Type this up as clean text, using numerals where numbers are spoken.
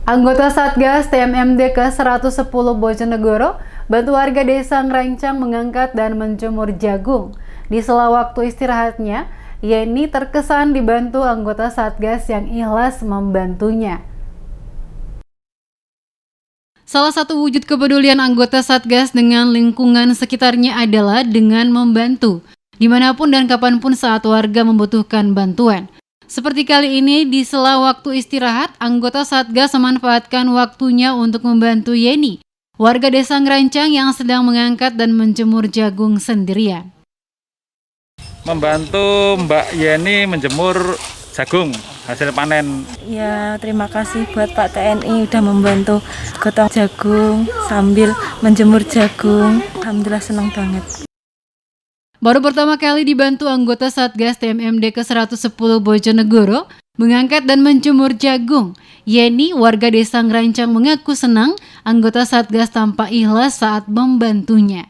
Anggota Satgas TMMD ke-110 Bojonegoro bantu warga desa Ngerancang mengangkat dan menjemur jagung. Di sela waktu istirahatnya, Yeni terkesan dibantu anggota Satgas yang ikhlas membantunya. Salah satu wujud kepedulian anggota Satgas dengan lingkungan sekitarnya adalah dengan membantu, dimanapun dan kapanpun saat warga membutuhkan bantuan. Seperti kali ini, di sela waktu istirahat, anggota Satgas memanfaatkan waktunya untuk membantu Yeni, warga desa Ngerancang yang sedang mengangkat dan menjemur jagung sendirian. Membantu Mbak Yeni menjemur jagung hasil panen. Ya, terima kasih buat Pak TNI udah membantu gotong jagung sambil menjemur jagung. Alhamdulillah senang banget. Baru pertama kali dibantu anggota Satgas TMMD ke-110 Bojonegoro mengangkat dan menjemur jagung. Yeni, warga desa Ngerancang mengaku senang anggota Satgas tampak ikhlas saat membantunya.